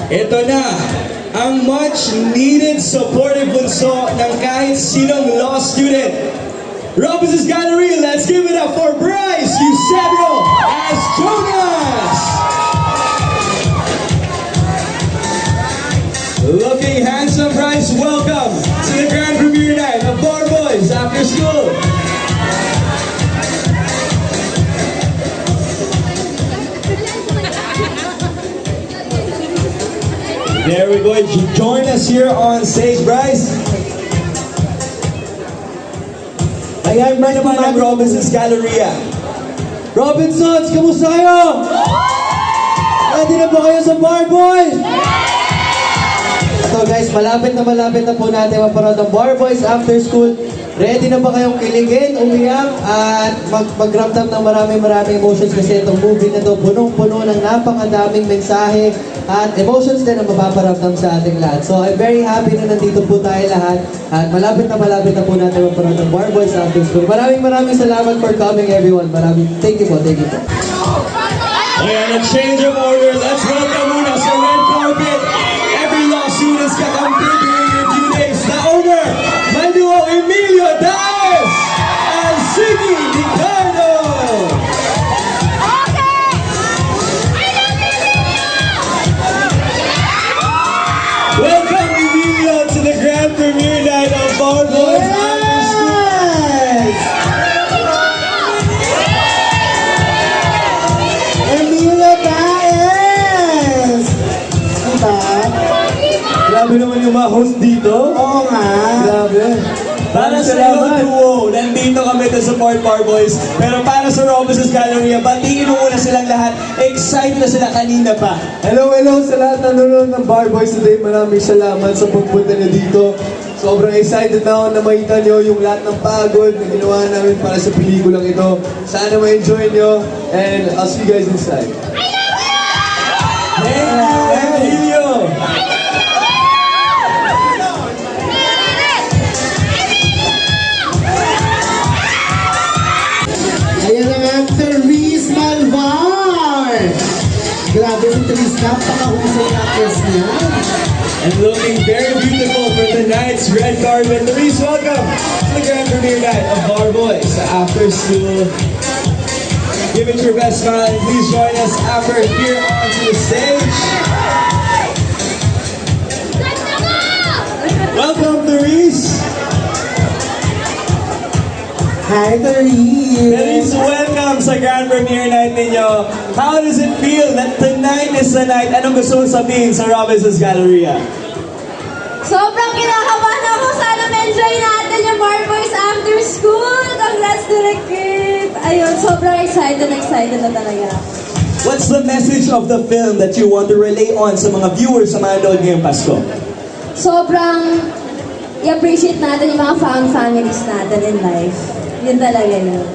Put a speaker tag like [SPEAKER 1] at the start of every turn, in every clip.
[SPEAKER 1] Ito na, ang much needed supportive bunso ng kahit sinong law student. Robinson's Gallery, let's give it up for Bryce Eusebio as Jonas! Looking handsome, Bryce, welcome to the grand premiere night of Bar Boys After School. There we go. Join us here on stage, Bryce. Ayan, man naman ang Robinson's Galleria. Robinsons, kamusta kayo? Ready na ba kayo sa Bar Boys?
[SPEAKER 2] So guys, malapit na po natin maparod ang Bar Boys After School. Ready na ba kayong kiligin, umiyak, at magramdam ng maraming emotions kasi itong movie na to punong-puno ng napakadaming mensahe at emotions din ang mapaparamdam sa ating lahat. So I'm very happy na nandito po tayo lahat at malapit na po natin maparod ang Bar Boys After School. Maraming salamat for coming everyone. Thank you po.
[SPEAKER 1] Ayan, a change of order. Let's welcome muna sa red carpet. Every law student's kakampi during your due days. The owner, my duo, Emilio Daes and Ziggy Ricardo. Welcome, Emilio, to the grand premiere night of Bar Boys After School.
[SPEAKER 2] Emilio Daes!
[SPEAKER 1] Grabe naman yung mga host dito.
[SPEAKER 2] Oo nga.
[SPEAKER 1] Grabe. Para sa iyo, duo, nandito kami sa support Bar Boys. Pero para sa Robinson's Galleria, batiin mo muna silang lahat. Excited na sila kanina pa.
[SPEAKER 3] Hello sa lahat na nanonood ng Bar Boys today. Maraming salamat sa pagpunta na dito. Sobrang excited na ako na makita nyo yung lahat ng pagod na ginawa namin para sa pelikulang ito. Sana ma-enjoy nyo and I'll see you guys inside.
[SPEAKER 1] Thank you, Emilio.
[SPEAKER 2] Ayan na nga, Therese Malvar! Grabe si Therese, napakahusay na actress niya.
[SPEAKER 1] And looking very beautiful for tonight's red carpet. Please welcome to the grand premiere night of Bar Boys After School. Give it your best smile and please join us after here onto the stage. Welcome, Therese.
[SPEAKER 2] Hi, Therese!
[SPEAKER 1] Therese, welcome sa grand premiere night ninyo. How does it feel that tonight is the night? Anong gusto mong sabihin sa Robinson's Galleria?
[SPEAKER 4] Sobrang kinakabahan ako. Sana ma-enjoy natin yung Bar Boys After School. Congrats to the kid. Ayun, sobrang excited na talaga.
[SPEAKER 1] What's the message of the film that you want to relay on sa mga viewers sa mga nanood ngayong Pasko?
[SPEAKER 4] Sobrang i-appreciate natin yung mga families natin in life. Yun talaga yun.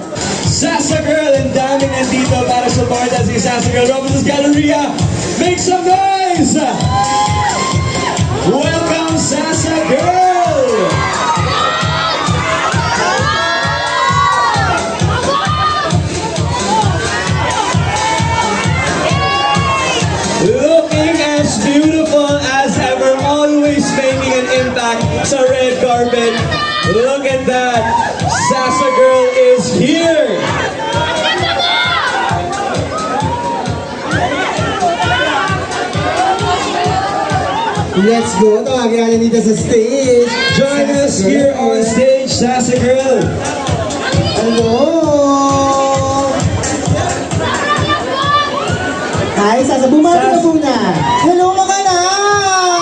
[SPEAKER 1] Sasa Girl and daming nandito para supporta si Sasa Girl. Robinson's Galleria, make some noise! Welcome, Sasa Girl! Looking as beautiful as ever, always making an impact sa red carpet. Look at that! Sasa Girl is here!
[SPEAKER 2] Let's go! Tawagin natin dito sa stage.
[SPEAKER 1] Join us here on stage, Sasa Girl!
[SPEAKER 2] Hello! Hi, Sasa. Bumati na muna. Hello, mga anak!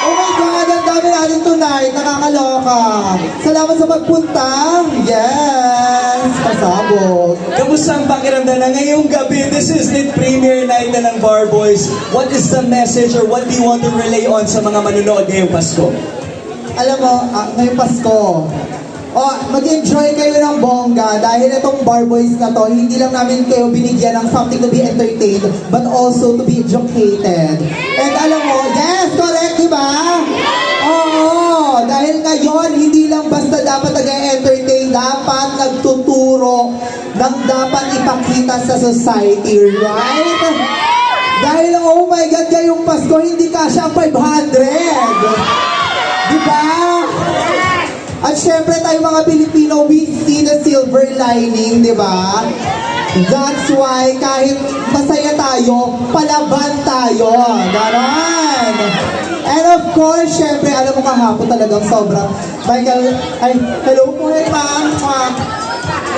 [SPEAKER 2] Oh my God, ang dami natin tonight. Nakakaloka. Salamat sa pagpunta. Yes! Pasabog.
[SPEAKER 1] Kamusta ang pakiramdam na ngayong gabi? This is the premiere night na ng Bar Boys. What is the message or what do you want to relay on sa mga manunood ngayong Pasko?
[SPEAKER 2] Alam mo, ngayong Pasko, mag-enjoy kayo ng bongga dahil itong Bar Boys na to, hindi lang namin kayo binigyan ng something to be entertained, but also to be educated. And alam mo, yes, correct, di ba? Oo, dahil ngayon, hindi lang basta dapat nag-entertain, dapat nagtuturo ng dapat ipakita sa society, right? Dahil, oh my God, ngayong Pasko, ko, hindi kasya ang 500. Diba? At syempre tayo mga Pilipino, we see the silver lining, di ba? That's why kahit masaya tayo, palaban tayo. Ganon! And of course, syempre, alam mo kahapon talagang sobrang, Michael, ay, hello po, ma'am.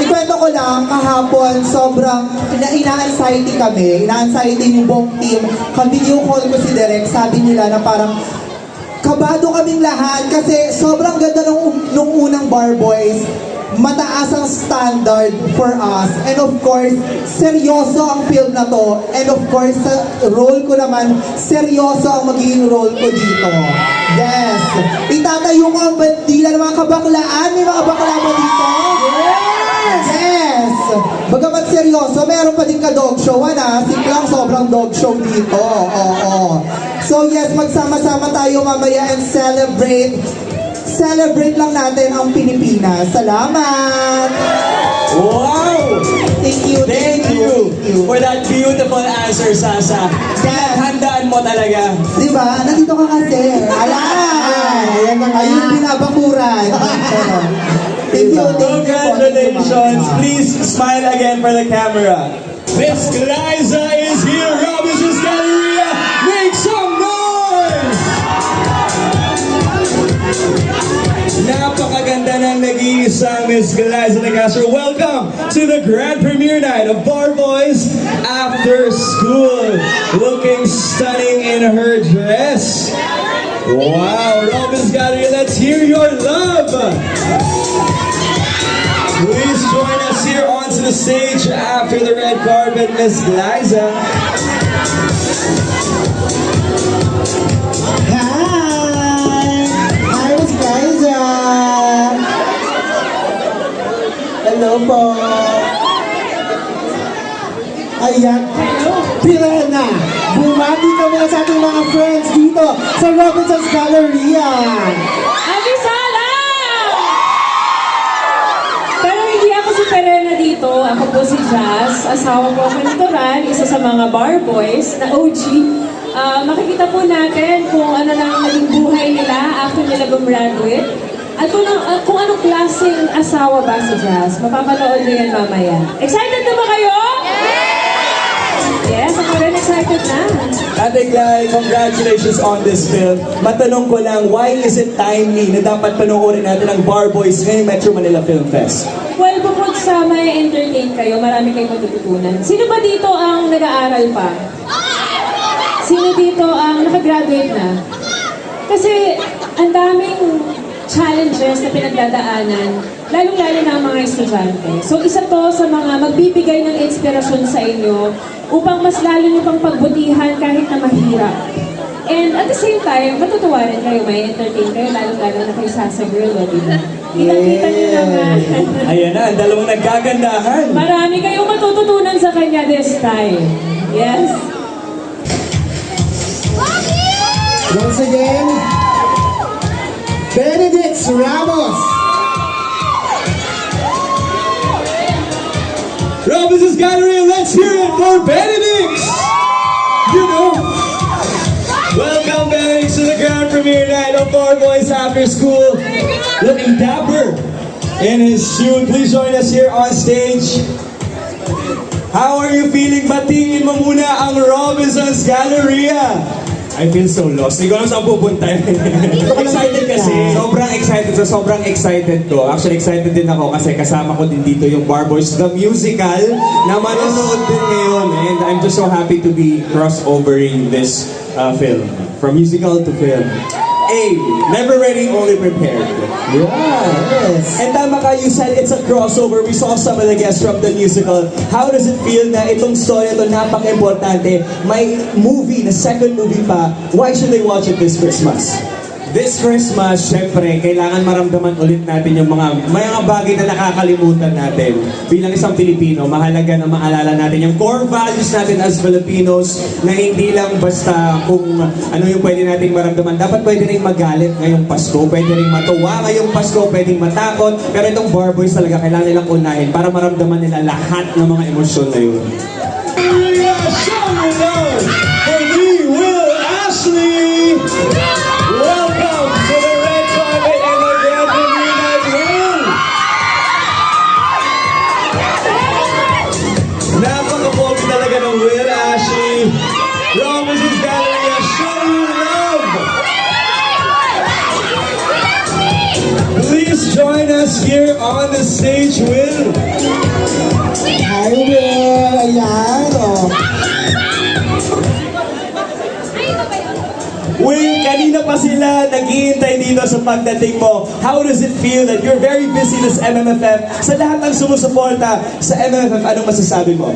[SPEAKER 2] Ikwento ko lang, kahapon, sobrang ina-anxiety kami. Ina-anxiety yung buong team. Ka-video call ko si Derek, sabi nila na parang, kabado kaming lahat kasi sobrang ganda nung unang Bar Boys. Mataas ang standard for us. And of course, seryoso ang film na to. And of course, sa role ko naman, seryoso ang magiging role ko dito. Yes! Itatayo ko ang bandila ng mga kabaklaan. May mga bakla ba dito? Yes! Bagamat seryoso, meron pa din ka-dog show. Siklang sobrang dog show dito. Oo. So yes, magsama-sama tayo mamaya and celebrate lang natin ang Pilipinas. Salamat!
[SPEAKER 1] Wow!
[SPEAKER 2] Thank you.
[SPEAKER 1] Thank you for that beautiful answer, Sasa. Handaan mo talaga.
[SPEAKER 2] Diba? Nandito ka kasi. Alay! Ayun binabakuran. Thank you.
[SPEAKER 1] Congratulations. Please smile again for the camera. Miss Glyza is here. Robinson's Galleria. Make some noise! Napakaganda ng nag-iisang Miss Glyza de Castro. Welcome to the grand premiere night of Bar Boys After School. Looking stunning in her dress. Wow, Robin's Gallery, let's hear your love. Please join us here onto the stage after the red carpet, Miss Glyza.
[SPEAKER 2] Hi, Miss Glyza. Hello po. Ayan. Tira na. Bumati ka muna sa ating mga friends dito sa Robinson's Galleria.
[SPEAKER 5] Happy Salam! Pero hindi ako si Perena dito. Ako po si Jazz. Asawa ko ako ni Toran, isa sa mga bar boys na OG. Makikita po natin kung ano na naging buhay nila after nila gumraduate. At kung anong klaseng asawa ba si Jazz. Mapapanood niyo yan mamaya. Excited na ba kayo? Yes, ako rin excited na.
[SPEAKER 1] Ate Gly, congratulations on this film. Matanong ko lang, why is it timely na dapat panoorin natin ang Bar Boys ngayong Metro Manila Film Fest?
[SPEAKER 5] Well, bukod sa may entertain kayo, marami kayong matututunan. Sino ba dito ang nag-aaral pa? Sino dito ang nakagraduate na? Kasi ang daming challenges na pinagdadaanan, lalong-lalo na ang mga estudyante. So isa to sa mga magbibigay ng inspirasyon sa inyo upang mas lalo nyo pang pagbutihan kahit na mahirap. And at the same time, matutuwa rin kayo, may entertain kayo, lalong-lalo na kay Sasa Girl, o diba? Kita-kita nyo naman.
[SPEAKER 1] Ayan na, ang dalawang nagkagandahan.
[SPEAKER 5] Marami kayong matututunan sa kanya this time. Yes?
[SPEAKER 2] Once again, Benedict Ramos.
[SPEAKER 1] Robinson's Gallery, let's hear it for Benedict! You know. Welcome, Benedict, to the grand premiere night of Bar Boys After School. Looking dapper in his suit. Please join us here on stage. How are you feeling? Batiin mo muna ang Robinson's Galleria. I feel so lost. Hindi ko alam saan pupunta. Excited kasi.
[SPEAKER 6] Sobrang excited ko. Actually, excited din ako kasi kasama ko din dito yung Bar Boys, the musical, na manonood din ngayon. And I'm just so happy to be crossovering this film. From musical to film. Never ready, only prepared.
[SPEAKER 2] Yes.
[SPEAKER 1] And tama ka, you said it's a crossover. We saw some of the guests from the musical. How does it feel na itong story ito napaka-importante? May movie, na second movie pa. Why should they watch it this Christmas?
[SPEAKER 6] This Christmas, syempre, kailangan maramdaman ulit natin yung mga bagay na nakakalimutan natin. Bilang isang Pilipino, mahalaga na maalala natin yung core values natin as Filipinos na hindi lang basta kung ano yung pwede nating maramdaman. Dapat pwede rin magalit ngayong Pasko, pwede rin matuwa ngayong Pasko, pwede matakot. Pero itong Bar Boys talaga kailangan nilang unahin para maramdaman nila lahat ng mga emosyon na yun.
[SPEAKER 1] We will ask Please join us here on the stage, Will.
[SPEAKER 2] Hi, Will! Ayan, oh.
[SPEAKER 1] Will, kanina pa sila naghihintay dito sa pagdating mo. How does it feel that you're very busy this MMFF? Sa lahat ng sumusuporta sa MMFF, anong masasabi mo?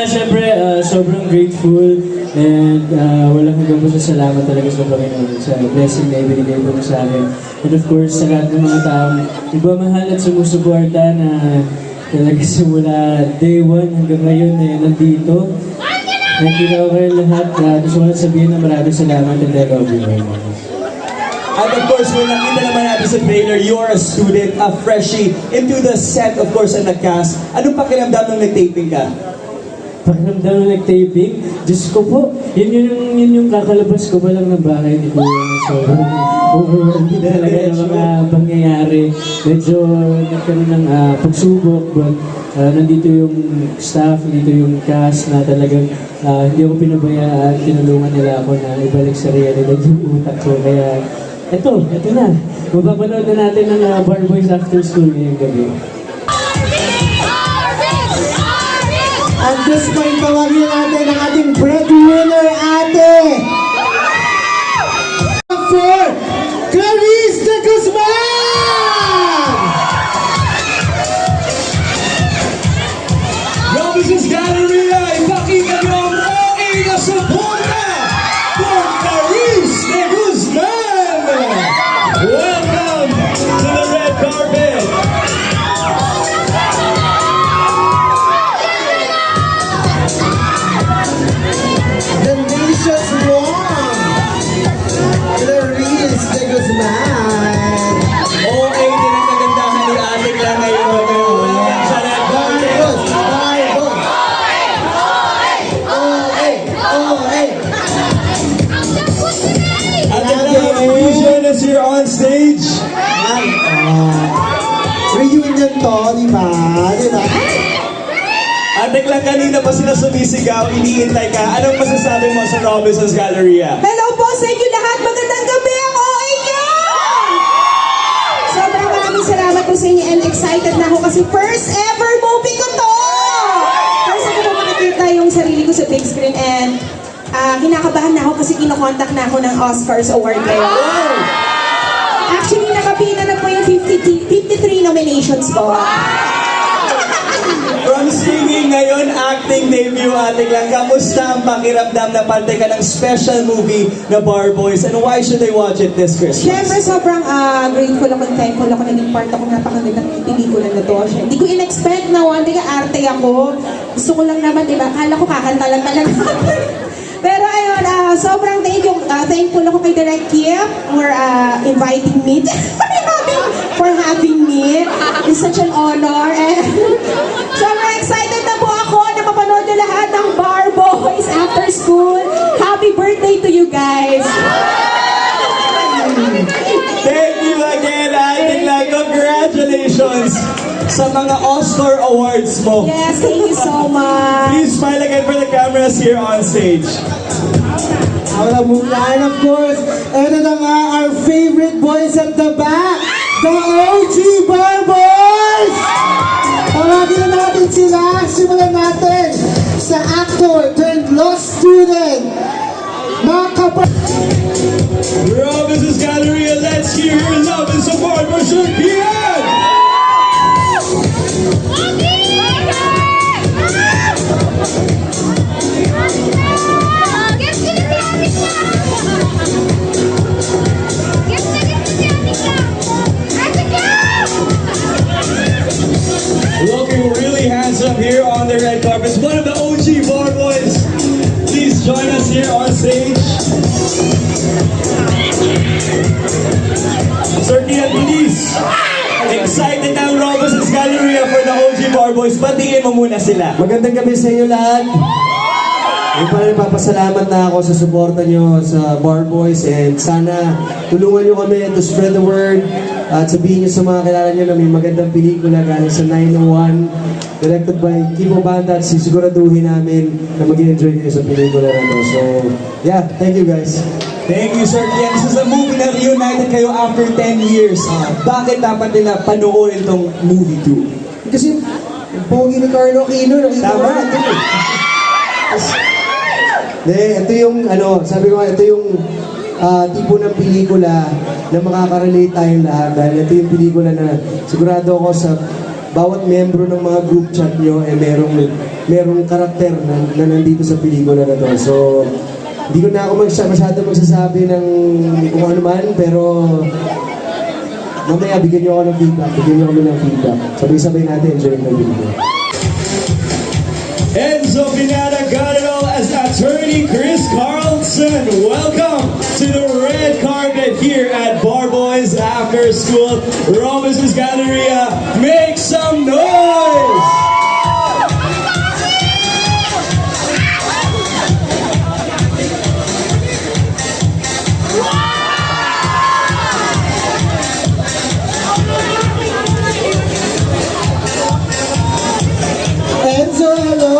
[SPEAKER 7] Siyempre, sobrang grateful and walang hanggang po sa salamat talaga sa Panginoon sa blessing na ibinigay po niya sa akin. And of course, sa lahat ng mga taong nagmamahal at sumusuporta na talaga simula day 1 hanggang ngayon nandito. Nakikita ko kayo lahat. Gusto ko lang sabihin na maraming salamat and I love you very much.
[SPEAKER 1] At of course, kung nakita naman natin sa trailer, you are a student, a freshie, into the set, of course, and the cast. Anong pakiramdam nung nag-taping ka?
[SPEAKER 7] Pakiramdam na nag-taping, Diyos ko po, yun yung kakalabas ko pa lang ng bahay ni Kuya. Sobrang overwhelming talaga ng mga pangyayari. Medyo nagkaroon ng pagsubok, but nandito yung staff, nandito yung cast na talagang hindi ako pinabayaan, tinulungan nila ako na ibalik sa realidad yung utak ko. Kaya eto na. Mapapanood na natin ng Bar Boys After School ngayong gabi.
[SPEAKER 2] At this point, tawagin natin ang ating breadwinner ate! For Clarice de Guzman!
[SPEAKER 1] Robinson's Galleria, ipakita niyo ang OA na suporta for Clarice de Guzman! Welcome to the red carpet!
[SPEAKER 2] The nation's mom! Clarice de Guzman!
[SPEAKER 1] OA din ang kagandahan ni Ate Cla ngayon. Welcome sa red carpet!
[SPEAKER 2] Bible! OA!
[SPEAKER 1] Ate Cla, please join us here on stage.
[SPEAKER 2] Reunion to, di ba? Di ba?
[SPEAKER 1] Ate Cla, kanina pa sila sumisigaw, iniintay ka. Anong masasabi mo sa Robinson's Galleria?
[SPEAKER 8] Hello po sa inyo lahat. Magandang gabi ang OA nyo! Sobrang maraming salamat po sa inyo and excited na ako kasi first ever movie ko to! First ako po makikita yung sarili ko sa big screen and kinakabahan na ako kasi kinokontak na ako ng Oscars Award ngayon. Actually, nakapila na po yung 53 nominations ko.
[SPEAKER 1] From singing ngayon, acting debut, Ate Cla, kamusta ang pakiramdam na parte ka ng special movie na Bar Boys? And why should I watch it this Christmas?
[SPEAKER 8] Siyempre, sobrang grateful ako and thankful ako naging part ako napakagandang pelikula na to. Hindi ko in-expect na one day arte ako. Gusto ko lang naman, diba? Akala ko kakanta lang talaga. Pero ayun, sobrang thankful ako kay Direk Kip for inviting me. For having me. It's such an honor. And sobrang excited na po ako na mapanood na lahat ng Bar Boys After School. Happy birthday to you guys!
[SPEAKER 1] Thank you again, Ate Cla. Congratulations sa mga Oscar Awards mo.
[SPEAKER 8] Yes, thank you so much.
[SPEAKER 1] Please smile again for the cameras here on stage.
[SPEAKER 2] Wala mong line, of course. Ito na nga, our favorite boys at the back. The OG Bar Boys! Tawagin na natin sila. Simulan natin sa actor turned law student. Mga
[SPEAKER 1] Robinson's Galleria, let's hear your love and support for Sir Kian! Looking really handsome here on the red carpet. One of the OG Bar Boys. Please join us here on stage. Sir Kian, please. Excited na ang Robinson's Galleria for the OG Bar Boys. Batiin mo muna sila.
[SPEAKER 2] Magandang gabi sa inyo lahat. Yung pala papasalamat na ako sa suporta nyo sa Bar Boys and sana tulungan nyo kami to spread the word at sabihin nyo sa mga kilala nyo na may magandang pelikula galing sa 901 directed by Kimo Banda at sisiguraduhin namin na mag-enjoy kayo sa pelikula na to. So, yeah, thank you guys.
[SPEAKER 1] Thank you, Sir Kian. This is a movie na reunited kayo after 10 years. Bakit dapat nila panoorin tong movie 2?
[SPEAKER 3] Kasi, yung pogi ni Carlo Aquino, nakita ko
[SPEAKER 1] Tama.
[SPEAKER 3] natin eh. Ito yung, sabi ko nga, ito yung tipo ng pelikula na makaka-relate tayong lahat. Dahil ito yung pelikula na sigurado ako sa bawat membro ng mga group chat nyo, merong karakter na nandito sa pelikula na to. So, hindi ko na ako masyado magsasabi ng kung ano man, pero mamaya bigyan nyo ako ng feedback. Bigyan nyo kami ng feedback. Sabay-sabay natin, enjoy the video.
[SPEAKER 1] Enzo Pinada got it all as attorney Chris Carlson. Welcome to the red carpet here at Bar Boys After School. Robinson's Galleria, make some noise!
[SPEAKER 3] Enzo, hello!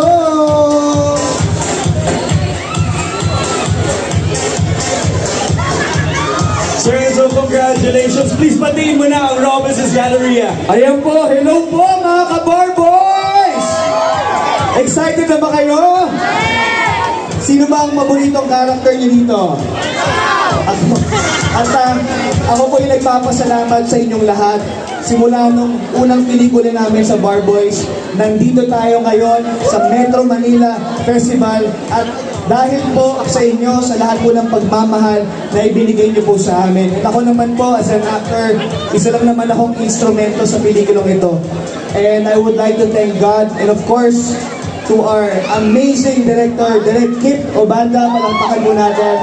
[SPEAKER 1] Sir Enzo, congratulations. Please batiin mo na ang Robinson's Galleria.
[SPEAKER 3] Ayan po, hello po mga ka-Bar Boys! Excited na ba kayo? Sino ba ang paboritong character niyo dito? Ako po yung nagpapasalamat sa inyong lahat. Simula nung unang pelikula namin sa Bar Boys, nandito tayo ngayon sa Metro Manila Festival at dahil po sa inyo, sa lahat po ng pagmamahal na ibinigay niyo po sa amin. At ako naman po, as an actor, isa lang naman akong instrumento sa pelikulang ito. And I would like to thank God and of course, to our amazing director, Direk Kip Obanda, palakpakan po natin.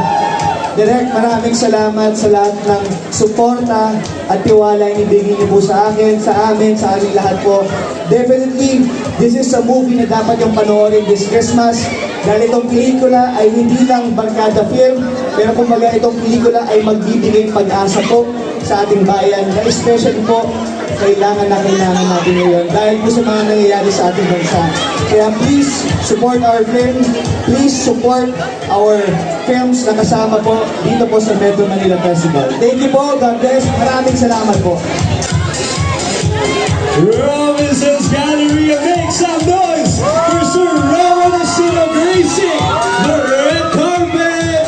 [SPEAKER 3] Direk, maraming salamat sa lahat ng suporta at tiwala yung ibigay niyo po sa akin, sa amin, sa aming lahat po. Definitely, this is a movie na dapat yung panoorin this Christmas. Dahil itong pelikula ay hindi lang barkada film, pero kumbaga itong pelikula ay magbibigay pag-asa po sa ating bayan, na especially po kailangan natin ngayon dahil po sa mga nangyayari sa ating bansa. Kaya please support our film, please support our films na kasama po dito po sa Metro Manila Festival. Thank you po, God bless, maraming salamat po.
[SPEAKER 1] Robinson's Galleria, make some noise for Sir Robinson gracing the red carpet.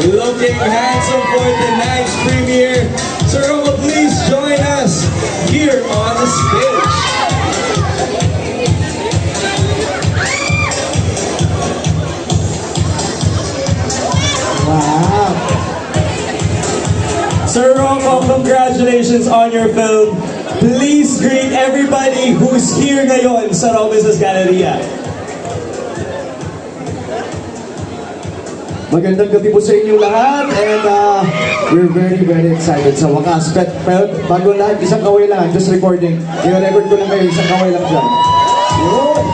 [SPEAKER 1] Looking handsome for tonight's premiere. Sir Robo, please join us here on the stage.
[SPEAKER 3] Wow!
[SPEAKER 1] Sir Robo, congratulations on your film. Please greet everybody who's here ngayon sa Robinson's Galleria.
[SPEAKER 3] Magandang gabi po sa inyong lahat and we're very, very excited sa wakas. Pero bago lahat, isang kaway lang, just recording. I-record ko lang kayo, isang kaway lang dyan. Yun!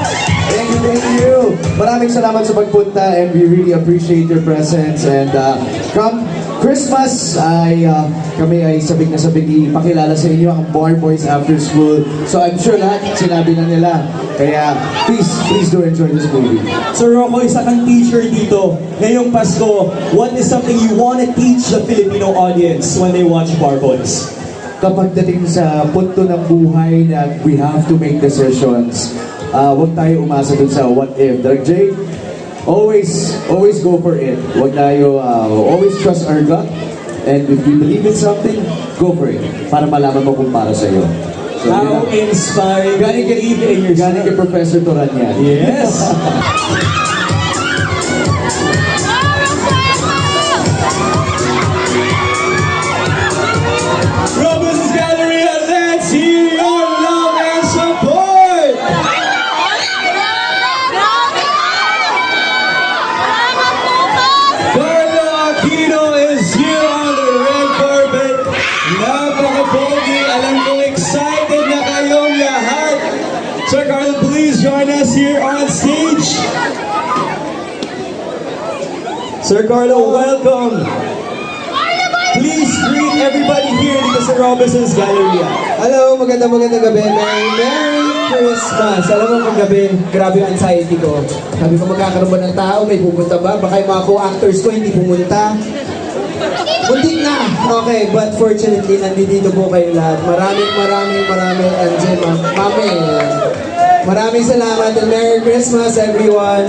[SPEAKER 3] Thank you! Maraming salamat sa pagpunta and we really appreciate your presence and come Christmas ay kami ay sabik na sabik ipakilala sa inyo ang Bar Boys After School. So I'm sure lahat sinabi na nila. Kaya please do enjoy this movie.
[SPEAKER 1] Sir Rocco, isa kang teacher dito. Ngayong Pasko, what is something you want to teach the Filipino audience when they watch Bar Boys?
[SPEAKER 3] Kapag dating sa punto ng buhay na we have to make decisions, huwag tayo umasa dun sa what if. Direk J, always go for it. Huwag tayo, always trust our gut. And if we believe in something, go for it. Para malaman mo kung para sa'yo. So,
[SPEAKER 1] How inspiring.
[SPEAKER 3] Galing kay Professor Toran yan.
[SPEAKER 1] Yes. Robinson's Galleria, let's hear your love and support. Carlo Aquino is here on the red carpet. Napaka-pogi. Alam kong excited na kayong lahat. Sir Carlo, please join us here on stage. Sir Carlo, welcome. Please greet everybody here dito sa Robinson's Galleria.
[SPEAKER 3] Hello, magandang gabi. Merry Christmas. Alam mo, kagabi, grabe yung anxiety ko. Sabi ko, magkakaroon ba ng tao? May pupunta ba? Baka yung mga co-actors ko hindi pumunta. Muntik na! Okay, but fortunately, nandito po kayo lahat. Maraming, Angel, Mami. Maraming salamat and Merry Christmas, everyone.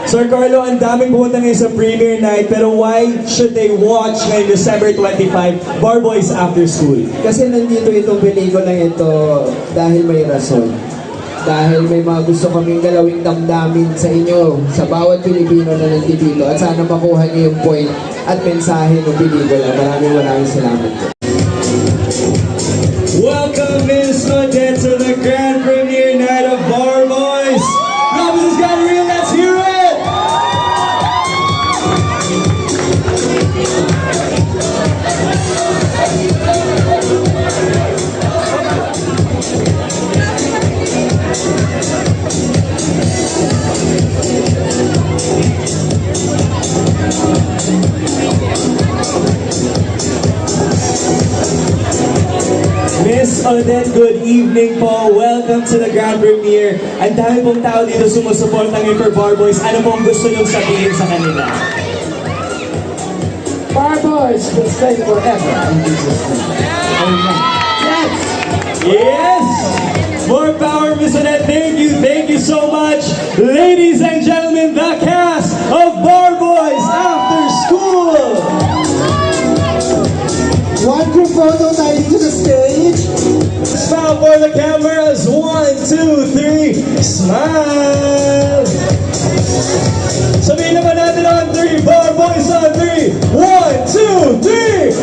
[SPEAKER 1] Sir Carlo, ang daming pumunta ngayon sa premiere night, pero why should they watch ngayon December 25, Bar Boys After School?
[SPEAKER 3] Kasi nandito itong pelikulang ito dahil may rason. Dahil may mga gusto kaming galawing damdamin sa inyo, sa bawat Pilipino na nandito. At sana makuha niyo yung point at mensahe ng pelikula. Maraming salamat po.
[SPEAKER 1] Welcome, Miss Odette, to the grand premiere night of Bar Boys. Robinson's got real, let's hear it! Miss Odette, good evening po. Welcome to the grand premiere. Ang dami pong tao dito sumusuporta ngayon for Bar Boys. Ano pong gusto niyong sabihin sa kanila?
[SPEAKER 3] Bar Boys will stay forever in Jesus' name. Amen. Yes!
[SPEAKER 1] Yes! More power, Miss Odette. Thank you so much. Ladies and gentlemen, the cast of Bar Boys After School.
[SPEAKER 3] One group photo tayo dito sa stage.
[SPEAKER 1] Smile for the cameras. 1, 2, 3. Smile. Sabihin naman natin on 3. Bar Boys on 3. 1, 2, 3.